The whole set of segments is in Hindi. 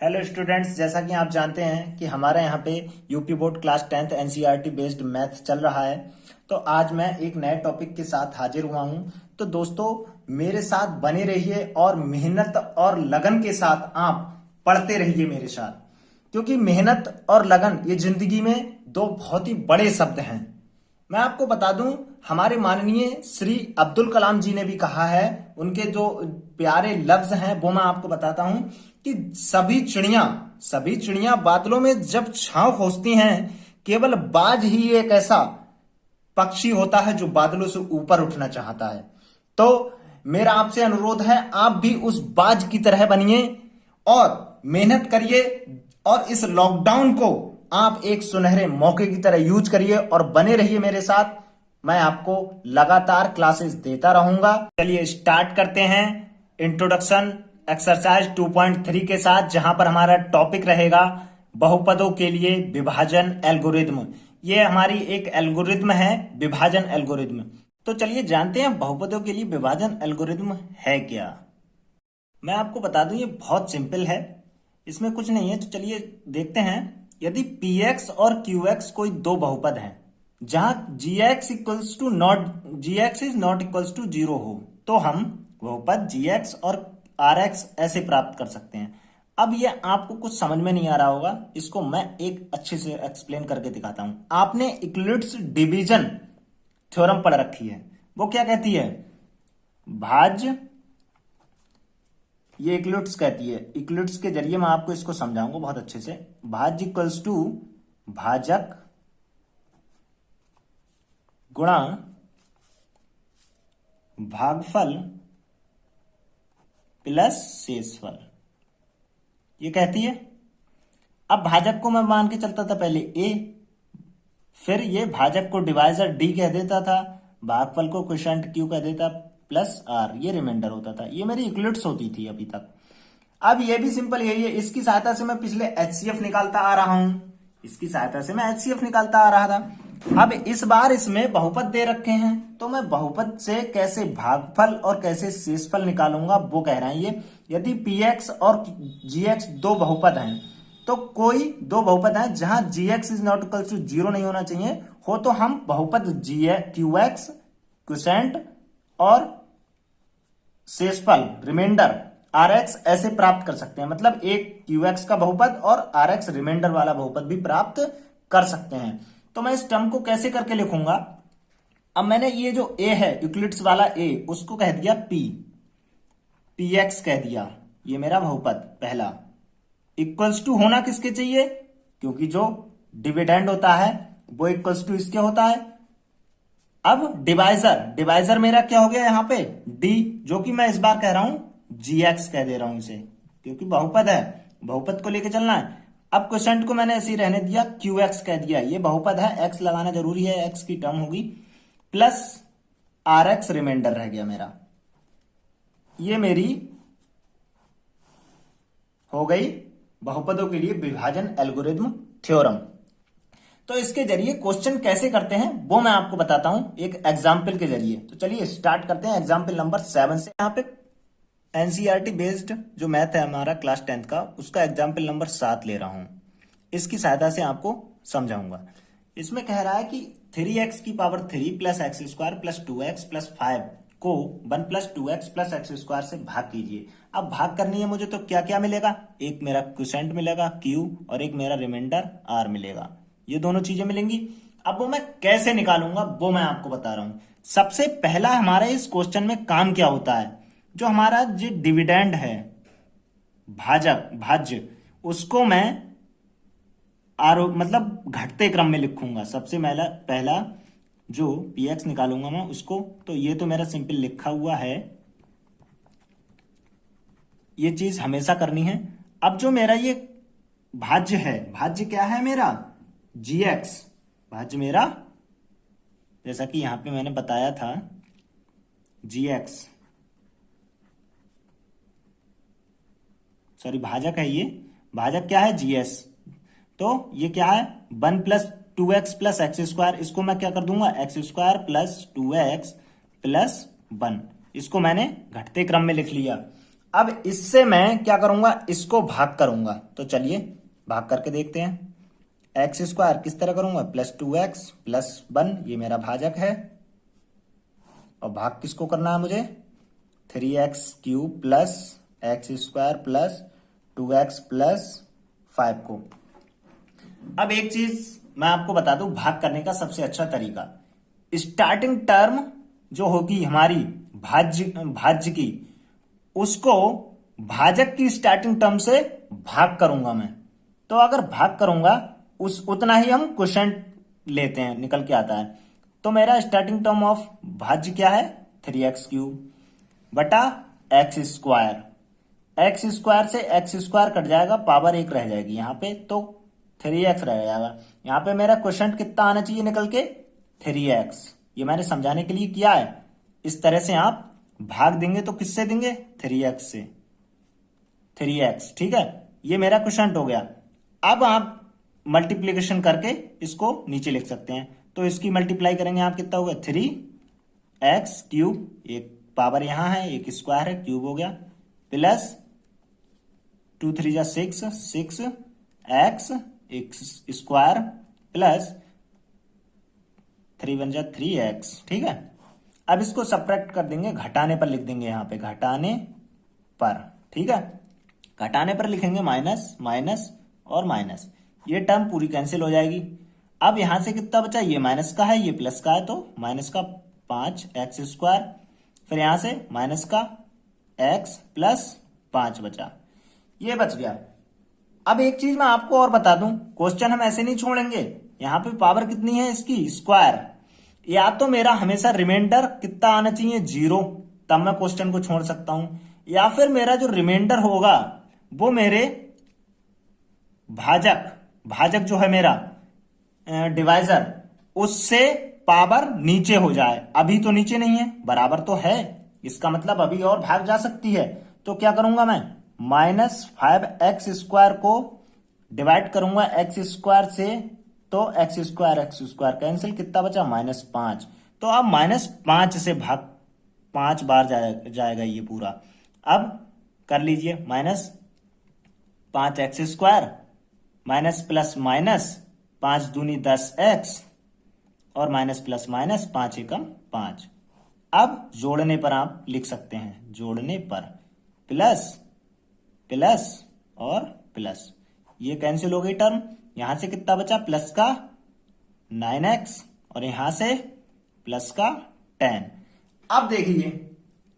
हेलो स्टूडेंट्स, जैसा कि आप जानते हैं कि हमारे यहाँ पे UP board class 10th NCERT based maths चल रहा है। तो आज मैं एक नए टॉपिक के साथ हाजिर हुआ हूँ। तो दोस्तों, मेरे साथ बने रहिए और मेहनत और लगन के साथ आप पढ़ते रहिए मेरे साथ, क्योंकि मेहनत और लगन ये जिंदगी में दो बहुत ही बड़े शब्द हैं। मैं आपको बता दूं, हमारे माननीय श्री अब्दुल कलाम जी ने भी कहा है, उनके जो प्यारे लफ्ज हैं वो मैं आपको बताता हूं कि सभी चिड़ियां बादलों में जब छांव खोजती हैं, केवल बाज ही एक ऐसा पक्षी होता है जो बादलों से ऊपर उठना चाहता है। तो मेरा आपसे अनुरोध है, आप भी उस बाज की तरह बनिए और मेहनत करिए और इस लॉकडाउन को आप एक सुनहरे मौके की तरह यूज करिए और बने रहिए मेरे साथ। मैं आपको लगातार क्लासेस देता रहूंगा। चलिए स्टार्ट करते हैं इंट्रोडक्शन एक्सरसाइज 2.3 के साथ, जहां पर हमारा टॉपिक रहेगा बहुपदों के लिए विभाजन एल्गोरिज्म। ये हमारी एक एल्गोरिज्म है, विभाजन एल्गोरिज्म। तो चलिए जानते हैं बहुपदों के लिए विभाजन एल्गोरिज्म है क्या। मैं आपको बता दूं, ये बहुत सिंपल है, इसमें कुछ नहीं है। तो चलिए देखते हैं। यदि पी एक्स और क्यू एक्स कोई दो बहुपद हैं जहां g x equals to not g x is not equals to zero हो, तो हम बहुपद जी एक्स और आर एक्स ऐसे प्राप्त कर सकते हैं। अब ये आपको कुछ समझ में नहीं आ रहा होगा, इसको मैं एक अच्छे से एक्सप्लेन करके दिखाता हूं। आपने यूक्लिड्स डिवीजन थ्योरम पढ़ रखी है, वो क्या कहती है? भाज्य, ये इक्लिप्स कहती है। इक्लिप्स के जरिए मैं आपको इसको समझाऊंगा बहुत अच्छे से। भाज्य इक्वल्स टू भाजक गुणा भागफल प्लस शेषफल, ये कहती है। अब भाजक को मैं मान के चलता था पहले ए, फिर ये भाजक को डिवाइजर डी कह देता था, भागफल को क्वोशिएंट क्यू कह देता, प्लस आर ये रिमाइंडर होता था। ये मेरी इक्लिप्स होती थी अभी तक। अब ये भी सिंपल यही है, इसकी सहायता से मैं पिछले एचसीएफ निकालता आ रहा हूं, इसकी सहायता से मैं एचसीएफ निकालता आ रहा था। अब इस बार इसमें बहुपद दे रखे हैं, तो मैं बहुपद से कैसे भागफल और कैसे शेषफल निकालूंगा वो कह रहे हैं ये। यदि पी एक्स और जी एक्स दो बहुपद हैं, तो कोई दो बहुपद हैं जहां g x is not equal to zero नहीं होना चाहिए हो, तो हम बहुपद जी क्यू एक्स क्वोशिएंट और शेषफल रिमाइंडर आर एक्स ऐसे प्राप्त कर सकते हैं। मतलब एक क्यू एक्स का बहुपद और आर एक्स रिमाइंडर वाला बहुपद भी प्राप्त कर सकते हैं। तो मैं इस टर्म को कैसे करके लिखूंगा? अब मैंने ये जो ए है यूक्लिड्स वाला ए, उसको कह दिया पी, पी एक्स कह दिया, ये मेरा बहुपद पहला। इक्वल्स टू होना किसके चाहिए? क्योंकि जो डिविडेंड होता है वो इक्वल्स टू इसके होता है। अब डिवाइजर मेरा क्या हो गया यहां पे? डी, जो कि मैं इस बार कह रहा हूं जी एक्स कह दे रहा हूं इसे, क्योंकि बहुपद है, बहुपद को लेके चलना है। अब क्वोशिएंट को मैंने ऐसे ही रहने दिया, क्यू एक्स कह दिया, ये बहुपद है, एक्स लगाना जरूरी है, एक्स की टर्म होगी, प्लस आर एक्स रिमाइंडर रह गया मेरा। ये मेरी हो गई बहुपदों के लिए विभाजन एल्गोरिज्म थ्योरम। तो इसके जरिए क्वेश्चन कैसे करते हैं वो मैं आपको बताता हूं एक एग्जाम्पल के जरिए। तो चलिए स्टार्ट करते हैं एग्जाम्पल नंबर 7 से। यहाँ पे एनसीईआरटी बेस्ड जो मैथ है हमारा क्लास 10th का, उसका एग्जाम्पल नंबर 7 ले रहा हूं। इसकी सहायता से आपको समझाऊंगा। इसमें कह रहा है कि 3x की power 3 plus x square plus 2x plus 5 को 1 plus 2x plus x square से भाग कीजिए। अब भाग करनी है मुझे, तो क्या क्या मिलेगा? एक मेरा क्वोशिएंट मिलेगा q और एक मेरा रिमाइंडर r मिलेगा, ये दोनों चीजें मिलेंगी। अब वो मैं कैसे निकालूंगा वो मैं आपको बता रहा हूं। सबसे पहला हमारे इस क्वेश्चन में काम क्या होता है, जो हमारा जो डिविडेंड है भाज्य, उसको मैं मतलब घटते क्रम में लिखूंगा। सबसे पहला जो पी एक्स निकालूंगा मैं उसको, तो ये तो मेरा सिंपल लिखा हुआ है, ये चीज हमेशा करनी है। अब जो मेरा ये भाज्य है, भाज्य क्या है मेरा? जी एक्स, भाज्य मेरा जैसा कि यहां पे मैंने बताया था जी एक्स, सॉरी भाजक है ये, भाजक क्या है? G S. तो ये क्या है? 1 plus 2x plus x square, इसको मैं क्या कर दूंगा? X square plus 2x plus 1, इसको मैंने घटते क्रम में लिख लिया। अब इससे मैं क्या करूंगा, इसको भाग करूंगा। तो चलिए भाग करके देखते हैं। एक्स स्क्वायर किस तरह करूंगा, +2x+1, ये मेरा भाजक है। और भाग किसको करना है मुझे, 3x³ plus x square plus 2x+5 को। अब एक चीज मैं आपको बता दूं, भाग करने का सबसे अच्छा तरीका, स्टार्टिंग टर्म जो होगी हमारी भाज्य की, उसको भाजक की स्टार्टिंग टर्म से भाग करूंगा मैं। तो अगर भाग करूंगा उस उतना ही हम क्वोशंट लेते हैं, निकल के आता है। तो मेरा स्टार्टिंग टर्म ऑफ भाज्य क्या है, 3x³ बटा एक्स स्क्वायर। एक्स स्क्वायर से एक्स स्क्वायर कट जाएगा, पावर 1 रह जाएगी यहाँ पे, तो 3x रह जाएगा। यहाँ पे मेरा क्वोशंट कितना आना चाहिए निकल के, 3x। ये मैंने समझाने के लिए किया है। इस तरह से आप भाग देंगे तो किससे देंगे, 3x से, 3x। ठीक है, ये मेरा क्वोशंट हो गया। अब आप मल्टीप्लीकेशन करके इसको नीचे लिख सकते हैं। तो इसकी मल्टीप्लाई करेंगे आप, कितना होगा, 3x³, एक पावर यहां है, एक स्क्वायर है, क्यूब हो गया, प्लस 2 3 जा 6, 6x एक स्क्वायर प्लस 3 1 जा 3x। ठीक है, अब इसको सब्ट्रैक्ट कर देंगे, घटाने पर लिख देंगे, यहां पे घटाने पर। ठीक है, घटाने पर लिखेंगे माइनस माइनस और माइनस, ये टर्म पूरी कैंसिल हो जाएगी। अब यहां से कितना बचा, ये माइनस का है, ये प्लस का है, तो माइनस का 5x², फिर यहां से माइनस का x प्लस 5 बचा, ये बच गया। अब एक चीज मैं आपको और बता दूं, क्वेश्चन हम ऐसे नहीं छोड़ेंगे। यहां पे पावर कितनी है इसकी, स्क्वायर। या तो मेरा हमेशा रिमाइंडर कितना आना चाहिए, 0, तब मैं क्वेश्चन को छोड़ सकता हूं। या फिर मेरा जो रिमाइंडर होगा वो मेरे भाजक जो है मेरा डिवाइजर, उससे पावर नीचे हो जाए। अभी तो नीचे नहीं है, बराबर तो है, इसका मतलब अभी और भाग जा सकती है। तो क्या करूंगा मैं, -5x² को डिवाइड करूंगा x² से, तो x² कैंसिल, कितना बचा, -5। तो अब -5 से भाग 5 बार जाएगा ये पूरा। अब कर लीजिए, -5x² माइनस प्लस माइनस 5 दूनी 10x और माइनस प्लस माइनस 5 एकम 5। अब जोड़ने पर आप लिख सकते हैं, जोड़ने पर प्लस प्लस और प्लस, ये कैंसिल हो गई टर्म। यहां से कितना बचा, प्लस का 9x और यहां से प्लस का 10। अब देखिए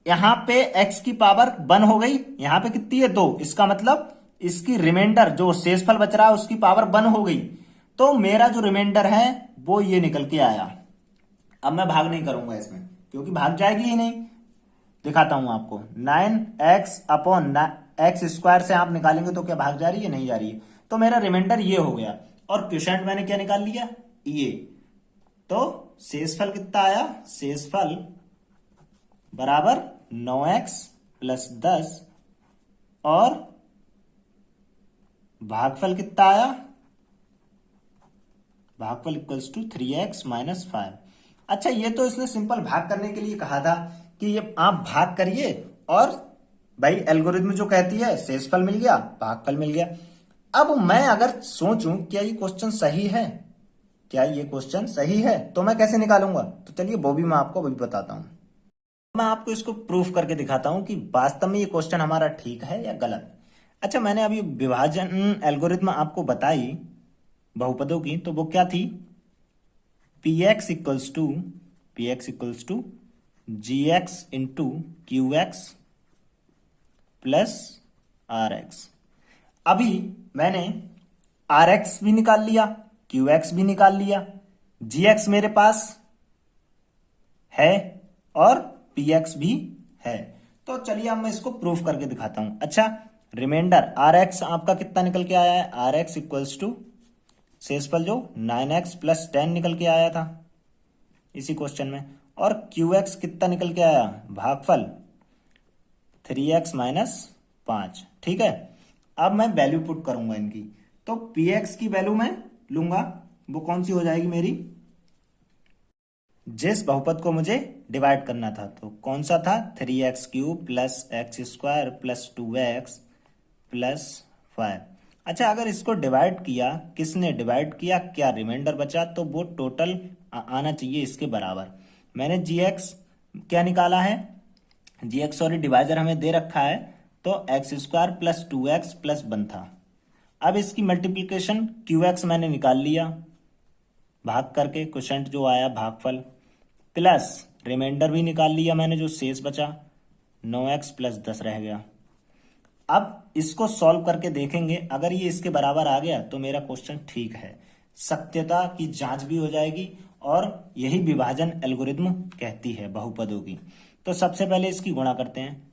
यहां पे x की पावर 1 हो गई, यहां पे कितनी है, 2। इसका मतलब इसकी रिमाइंडर जो शेषफल बच रहा है उसकी पावर 1 हो गई। तो मेरा जो रिमाइंडर है वो ये निकल के आया। अब मैं भाग नहीं करूंगा इसमें, क्योंकि भाग जाएगी ही नहीं। दिखाता हूं आपको, 9x/x² से आप निकालेंगे तो क्या भाग जा रही है, नहीं जा रही है। तो मेरा रिमाइंडर ये हो गया, और क्वोशंट मैंने क्या निकाल लिया, ये। तो शेषफल कितना आया, शेषफल बराबर 9x + 10 और भागफल कितना आया, भागफल इक्वल्स टू 3x - 5। अच्छा, ये तो इसने सिंपल भाग करने के लिए कहा था कि ये आप भाग करिए, और भाई एल्गोरिथम जो कहती है शेषफल मिल गया, भागफल मिल गया। अब मैं अगर सोचूं क्या ये क्वेश्चन सही है, क्या ये क्वेश्चन सही है, तो मैं कैसे निकालूंगा, तो चलिए वो भी मैं आपको अभी बताता हूं। मैं आपको इसको प्रूफ करके दिखाता हूं कि वास्तव में ये क्वेश्चन हमारा ठीक है या गलत। अच्छा, मैंने अभी विभाजन एल्गोरिथम आपको बताई बहुपदों की, तो वो क्या थी, px equals to gx into qx plus rx। अभी मैंने rx भी निकाल लिया, qx भी निकाल लिया, gx मेरे पास है और px भी है। तो चलिए अब मैं इसको प्रूफ करके दिखाता हूं। अच्छा, रिमाइंडर rx आपका कितना निकल के आया है, rx इक्वल्स टू शेषफल जो 9x + 10 निकल के आया था इसी क्वेश्चन में, और qx कितना निकल के आया, भागफल 3x - 5। ठीक है, अब मैं वैल्यू पुट करूंगा इनकी। तो px की वैल्यू मैं लूंगा, वो कौन सी हो जाएगी मेरी, जिस बहुपद को मुझे डिवाइड करना था, तो कौन सा था, 3x³ plus x² plus 2x plus 5। अच्छा, अगर इसको डिवाइड किया, किसने डिवाइड किया, क्या रिमाइंडर बचा, तो वो टोटल आना चाहिए इसके बराबर। मैंने gx क्या निकाला है, gx सॉरी डिवाइजर हमें दे रखा है, तो x² प्लस 2x प्लस 1 था। अब इसकी मल्टीप्लिकेशन qx मैंने निकाल लिया भाग करके, क्वोशंट जो आया भागफल, प्लस रिमाइंडर भी निकाल लिया मैंने, जो शेष बचा 9x प्लस 10 रह गया। अब इसको सॉल्व करके देखेंगे, अगर ये इसके बराबर आ गया तो मेरा क्वेश्चन ठीक है, सत्यता की जांच भी हो जाएगी, और यही विभाजन एल्गोरिथ्म कहती है बहुपदों की। तो सबसे पहले इसकी गुणा करते हैं,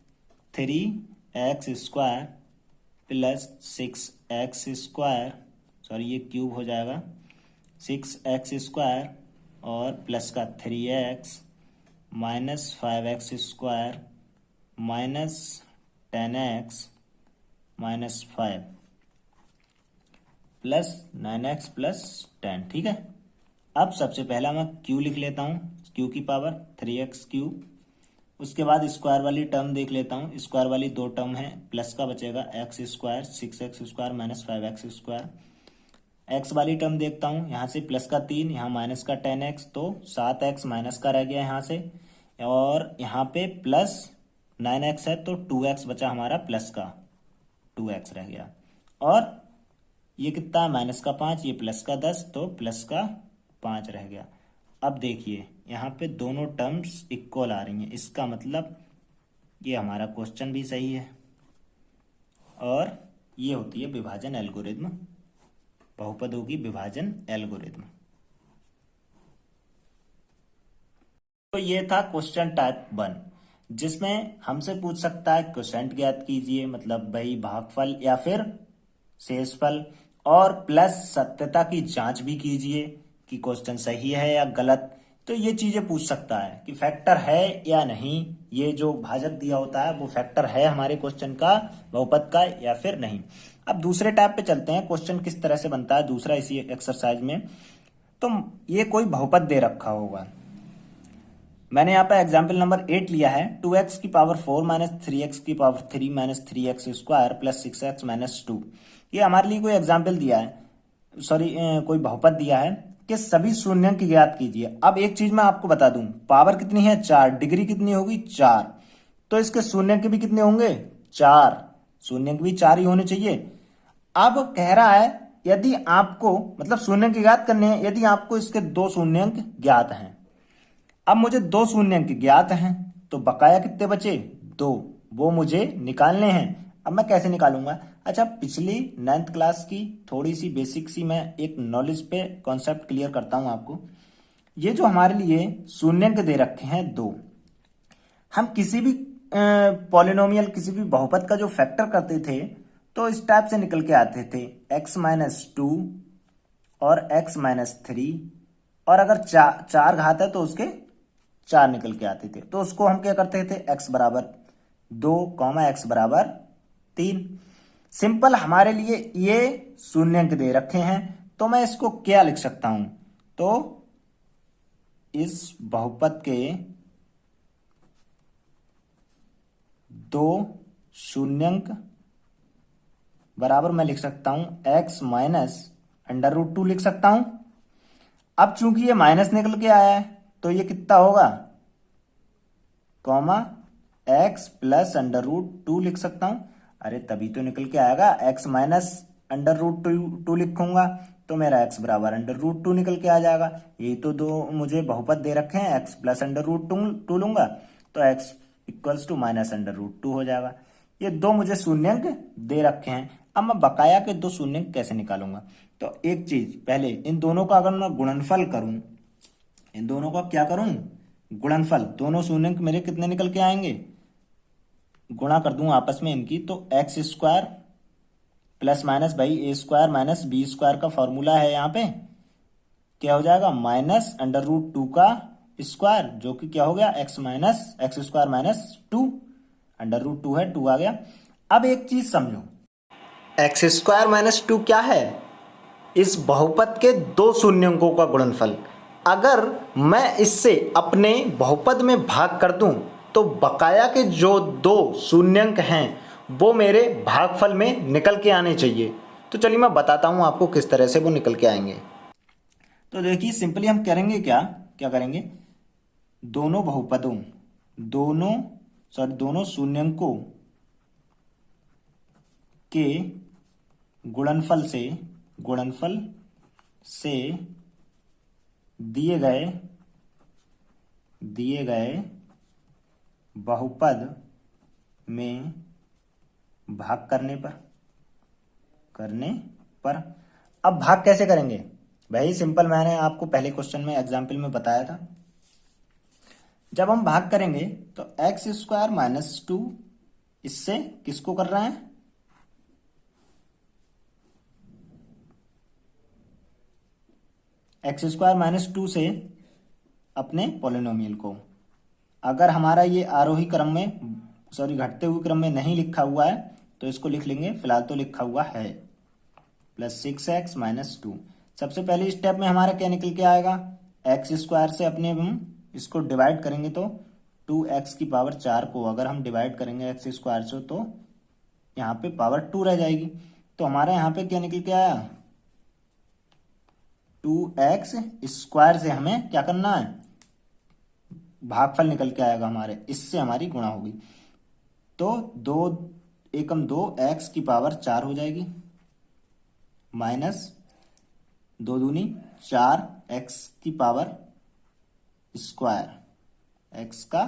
3x² प्लस 6x², सॉरी ये क्यूब हो जाएगा, 6x² और प्लस का 3x minus 5x² minus 10x minus 5 plus 9x plus 10। ठीक है, अब सबसे पहला मैं q लिख लेता हूँ, q की पावर 3x³। उसके बाद स्क्वायर वाली टर्म देख लेता हूँ, स्क्वायर वाली दो टर्म है, प्लस का बचेगा x² 6x² minus 5x²। x वाली टर्म देखता हूँ, यहाँ से प्लस का 3, यहाँ माइनस का 10x, तो 7x माइनस का रह गया यहाँ से, और यहाँ पे प्लस 9x है, तो 2x बचा हमारा, प्लस का 2x रह गया, और ये कितना है, माइनस का 5, ये प्लस का 10, तो प्लस का 5 रह गया। अब देखिए यहाँ पे दोनों टर्म्स इक्वल आ रही हैं, इसका मतलब ये हमारा क्वेश्चन भी सही है, और ये होती है विभाजन एल्गोरिथ्म, बहुपदों की विभाजन एल्गोरिथ्म। तो ये था क्वेश्चन टाइप 1, जिसमें हमसे पूछ सकता है क्वोशंट ज्ञात कीजिए, मतलब भाई भागफल या फिर शेषफल, और प्लस सत्यता की जांच भी कीजिए कि क्वेश्चन सही है या गलत। तो ये चीजें पूछ सकता है कि फैक्टर है या नहीं, ये जो भाजक दिया होता है वो फैक्टर है हमारे क्वेश्चन का, बहुपद का, या फिर नहीं। अब दूसरे टाइप पे चलते हैं, क्वेश्चन किस तरह से बनता है दूसरा इसी एक्सरसाइज में। तो ये कोई बहुपद दे रखा होगा, मैंने यहाँ पे एग्जाम्पल नंबर 8 लिया है, 2x की पावर 4 माइनस 3x की power 3 minus 3x² plus 6x minus 2। ये हमारे लिए कोई एग्जाम्पल दिया है, सॉरी कोई बहुपद दिया है कि सभी शून्यंक ज्ञात कीजिए। अब एक चीज मैं आपको बता दूं, पावर कितनी है 4, डिग्री कितनी होगी 4, तो इसके शून्यंक भी कितने होंगे 4, शून्यंक भी 4 ही होने चाहिए। अब कह रहा है यदि आपको, मतलब शून्यंक ज्ञात करने हैं, यदि आपको इसके दो शून्यंक ज्ञात हैं। अब मुझे दो शून्यंक ज्ञात हैं, तो बकाया कितने बचे 2, वो मुझे निकालने हैं। अब मैं कैसे निकालूंगा, अच्छा पिछली 9th क्लास की थोड़ी सी बेसिक सी मैं एक नॉलेज पे कॉन्सेप्ट क्लियर करता हूं आपको। ये जो हमारे लिए शून्यंक दे रखे हैं 2, हम किसी भी पॉलिनोमियल, किसी भी बहुपद का जो फैक्टर करते थे तो इस टाइप से निकल के आते थे, x माइनस 2 और x माइनस 3, और अगर चार घात है तो उसके 4 निकल के आते थे। तो उसको हम क्या करते थे, x बराबर 2, x बराबर 3। सिंपल हमारे लिए ये शून्यंक दे रखे हैं, तो मैं इसको क्या लिख सकता हूं, तो इस बहुपद के दो शून्यंक बराबर मैं लिख सकता हूं x माइनस √2 लिख सकता हूं। अब चूंकि ये माइनस निकल के आया है तो ये कितना होगा, x प्लस √2 लिख सकता हूं। अरे तभी तो निकल के आएगा, x माइनस √2 लिखूंगा तो मेरा x बराबर √2 निकल के आ जाएगा। यही तो दो मुझे बहुपद दे रखे हैं, x प्लस √2 लूंगा तो x इक्वल्स टू माइनस √2 हो जाएगा। ये दो मुझे शून्यंक दे रखे हैं। अब मैं बकाया के दो शून्यंक कैसे निकालूंगा, तो एक चीज पहले इन दोनों का अगर मैं गुणनफल करूं, इन दोनों का क्या करूं गुणनफल, दोनों शून्यंक मेरे कितने निकल के आएंगे, गुणा कर दूं आपस में इनकी, तो x² प्लस माइनस भाई a² माइनस b² का फॉर्मूला है, यहाँ पे क्या हो जाएगा माइनस √2 का स्क्वायर, जो कि क्या हो गया x x² माइनस 2, √2 है 2 आ गया। अब एक चीज समझो, x² माइनस 2 क्या है, इस बहुपद के दो शून्यंकों का गुणनफल। अगर मैं इससे अपने बहुपद में भाग कर दूं तो बकाया के जो दो शून्यंक हैं वो मेरे भागफल में निकल के आने चाहिए। तो चलिए मैं बताता हूं आपको किस तरह से वो निकल के आएंगे। तो देखिए सिंपली हम करेंगे क्या क्या करेंगे, दोनों बहुपदों दोनों दोनों शून्यंकों के गुणनफल से दिए गए बहुपद में भाग करने पर अब भाग कैसे करेंगे भाई, सिंपल, मैंने आपको पहले क्वेश्चन में एग्जाम्पल में बताया था। जब हम भाग करेंगे तो एक्स स्क्वायर माइनस टू, इससे किसको कर रहे हैं, एक्स स्क्वायर माइनस टू से अपने पॉलिनोमियल को। अगर हमारा ये आरोही क्रम में घटते हुए क्रम में नहीं लिखा हुआ है तो इसको लिख लेंगे, फिलहाल तो लिखा हुआ है प्लस 6x माइनस टू। सबसे पहले स्टेप में हमारा क्या निकल के आएगा, एक्स स्क्वायर से अपने हम इसको डिवाइड करेंगे तो 2x की पावर 4 को अगर हम डिवाइड करेंगे एक्स स्क्वायर से तो यहाँ पे पावर 2 रह जाएगी। तो हमारा यहाँ पे क्या निकल के आया, 2x स्क्वायर से हमें क्या करना है, भागफल निकल के आएगा हमारे, इससे हमारी गुणा होगी तो 2 x की पावर 4 हो जाएगी माइनस 2 दूनी 4 x की पावर स्क्वायर, x का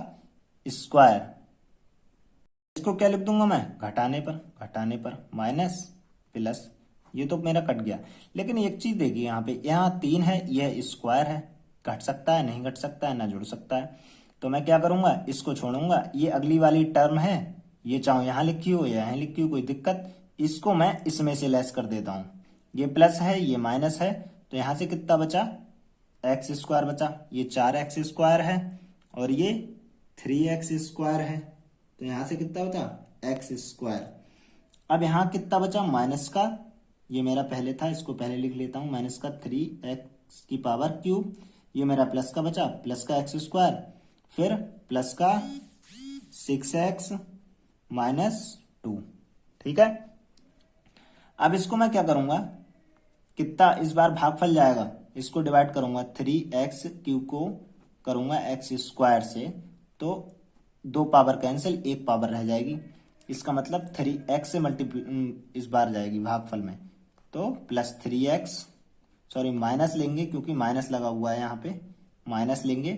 स्क्वायर। इसको क्या लिख दूंगा मैं, घटाने पर माइनस प्लस, ये तो मेरा कट गया। लेकिन एक चीज देखिए यहाँ पे, यहाँ 3 है, यह स्क्वायर है, घट सकता है नहीं घट सकता है ना जुड़ सकता है। तो मैं क्या करूंगा, इसको छोड़ूंगा, ये अगली वाली टर्म है, ये चाहो यहाँ लिखी हो या यहाँ लिखी हो कोई दिक्कत, इसको मैं इसमें से लेस कर देता हूँ। ये प्लस है ये माइनस है, तो यहाँ से कितना बचा, एक्स स्क्वायर बचा, ये 4x स्क्वायर है और ये 3x स्क्वायर है, तो यहाँ से कितना बचा एक्स स्क्वायर। अब यहाँ कितना बचा माइनस का, ये मेरा पहले था इसको पहले लिख लेता हूँ, माइनस का 3x की पावर क्यूब, ये मेरा प्लस का बचा, प्लस का एक्स स्क्वायर, फिर प्लस का 6x माइनस 2। ठीक है, अब इसको मैं क्या करूंगा, कितना इस बार भागफल जाएगा, इसको डिवाइड करूंगा 3x क्यूब को करूंगा एक्स स्क्वायर से, तो 2 पावर कैंसिल, 1 पावर रह जाएगी, इसका मतलब 3x से मल्टीप्लाई इस बार जाएगी भागफल में, तो प्लस 3x, सॉरी माइनस लेंगे क्योंकि माइनस लगा हुआ है यहाँ पे, माइनस लेंगे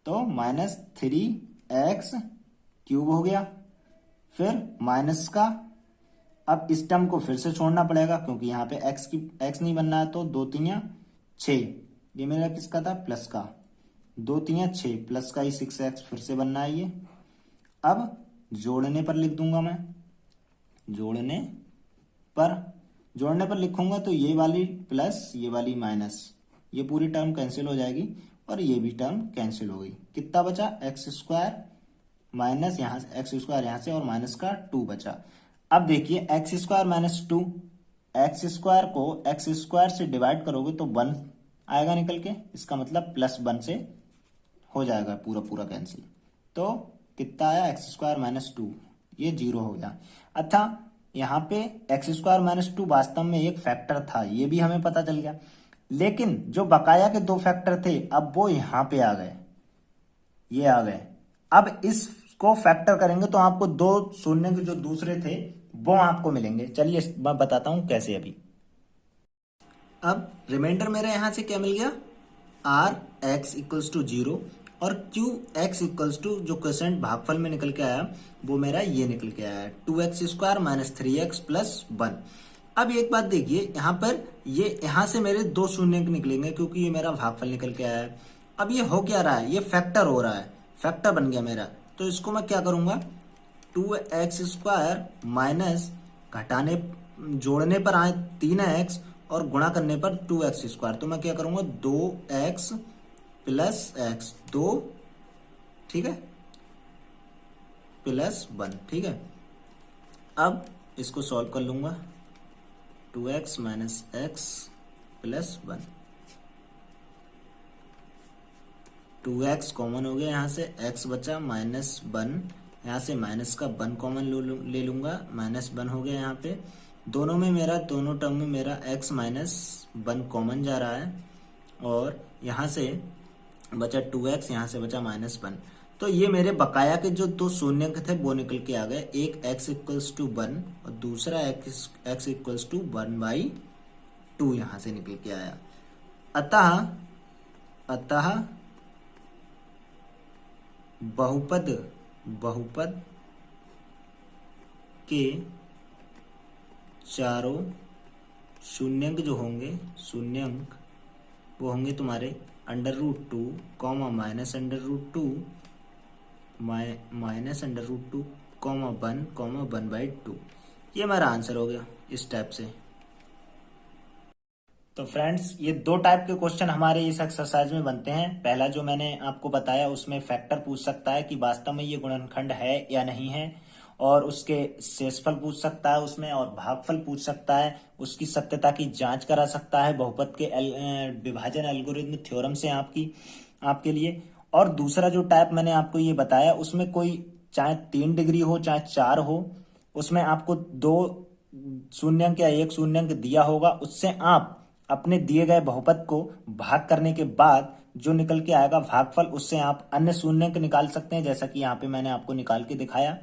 तो माइनस 3x क्यूब हो गया, फिर माइनस का, अब इस टर्म को फिर से छोड़ना पड़ेगा क्योंकि यहाँ पे x नहीं बनना है, तो 2 3 6, ये मेरा किसका था प्लस का, 2 3 6 प्लस का ही 6x फिर से बनना है ये। अब जोड़ने पर लिख दूंगा मैं, जोड़ने पर लिखूंगा तो ये वाली प्लस ये वाली माइनस, ये पूरी टर्म कैंसिल हो जाएगी और ये भी टर्म कैंसिल हो गई। कितना बचा, एक्स स्क्वायर माइनस यहाँ से एक्स स्क्वायर यहाँ से और माइनस का 2 बचा। अब देखिए x square minus 2, x square को एक्स स्क्वायर से डिवाइड करोगे तो 1 आएगा निकल के, इसका मतलब प्लस 1 से हो जाएगा पूरा कैंसिल, तो कितना आया एक्स स्क्वायर माइनस 2, ये 0 हो गया। अच्छा यहाँ पे एक्स स्क्वायर माइनस 2 वास्तव में एक फैक्टर था, ये भी हमें पता चल गया, लेकिन जो बकाया के 2 फैक्टर थे अब वो यहाँ पे आ गए, ये आ गए। अब इसको फैक्टर करेंगे तो आपको 2 शून्य के जो दूसरे थे वो आपको मिलेंगे। चलिए मैं बताता हूं कैसे। अभी अब रिमाइंडर मेरा यहां से क्या मिल गया, आर एक्स इक्वल्स टू 0 और क्यू एक्स इक्वल्स टू जो क्वेश्चन भागफल में निकल के आया वो मेरा ये निकल के आया है 2x square minus 3x plus 1। अब एक बात देखिए यहाँ पर, ये यहाँ से मेरे 2 शून्य निकलेंगे क्योंकि ये मेरा भागफल निकल के आया है। अब ये हो क्या रहा है, ये फैक्टर हो रहा है, फैक्टर बन गया मेरा, तो इसको मैं क्या करूंगा 2x स्क्वायर माइनस घटाने जोड़ने पर आए 3x और गुणा करने पर 2x स्क्वायर, तो मैं क्या करूंगा 2x प्लस x 2, ठीक है, प्लस 1, ठीक है। अब इसको सॉल्व कर लूंगा 2x minus x plus 1, 2x common हो गया, यहाँ से x बचा -1, यहाँ से माइनस का 1 कॉमन ले लूंगा, -1 हो गया यहाँ पे। दोनों टर्म में मेरा x -1 कॉमन जा रहा है, और यहाँ से बचा 2x, यहाँ से बचा -1। तो ये मेरे बकाया के जो दो शून्यंक थे वो निकल के आ गए, एक x इक्वल्स टू 1 और दूसरा x इक्वल्स टू 1/2 यहाँ से निकल के आया। अतः बहुपद के चारों शून्यंक जो होंगे, वो होंगे तुम्हारे √2, -√2, -√2, 1, 1/2। ये हमारा आंसर हो गया इस टाइप से। तो फ्रेंड्स, ये दो टाइप के क्वेश्चन हमारे इस एक्सरसाइज में बनते हैं। पहला जो मैंने आपको बताया उसमें फैक्टर पूछ सकता है कि वास्तव में ये गुणनखंड है या नहीं है, और उसके शेषफल पूछ सकता है उसमें, और भागफल पूछ सकता है, उसकी सत्यता की जांच करा सकता है बहुपद के विभाजन एल्गोरिथम थ्योरम से आपके लिए। और दूसरा जो टाइप मैंने आपको ये बताया उसमें कोई चाहे 3 डिग्री हो चाहे 4 हो, उसमें आपको 2 शून्यंक या 1 शून्यंक दिया होगा, उससे आप अपने दिए गए बहुपद को भाग करने के बाद जो निकल के आएगा भागफल, उससे आप अन्य शून्यंक निकाल सकते हैं, जैसा कि यहाँ पे मैंने आपको निकाल के दिखाया।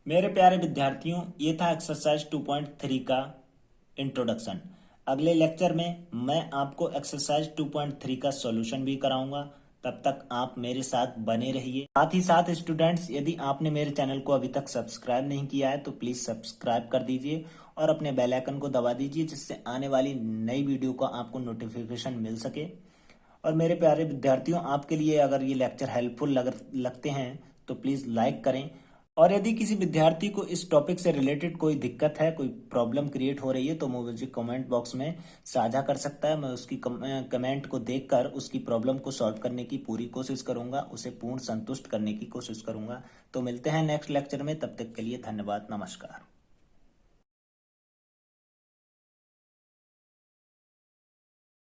मेरे प्यारे विद्यार्थियों, ये था एक्सरसाइज 2.3 का इंट्रोडक्शन। अगले लेक्चर में मैं आपको एक्सरसाइज 2.3 का सॉल्यूशन भी कराऊंगा। तब तक आप मेरे साथ बने रहिए। साथ ही साथ स्टूडेंट्स, यदि आपने मेरे चैनल को अभी तक सब्सक्राइब नहीं किया है तो प्लीज सब्सक्राइब कर दीजिए और अपने बेल आइकन को दबा दीजिए, जिससे आने वाली नई वीडियो का आपको नोटिफिकेशन मिल सके। और मेरे प्यारे विद्यार्थियों, आपके लिए अगर ये लेक्चर हेल्पफुल लगते हैं तो प्लीज लाइक करें, और यदि किसी विद्यार्थी को इस टॉपिक से रिलेटेड कोई दिक्कत है, कोई प्रॉब्लम क्रिएट हो रही है, तो मुझे कमेंट बॉक्स में साझा कर सकता है। मैं उसकी कमेंट को देखकर उसकी प्रॉब्लम को सॉल्व करने की पूरी कोशिश करूंगा, उसे पूर्ण संतुष्ट करने की कोशिश करूंगा। तो मिलते हैं नेक्स्ट लेक्चर में, तब तक के लिए धन्यवाद, नमस्कार।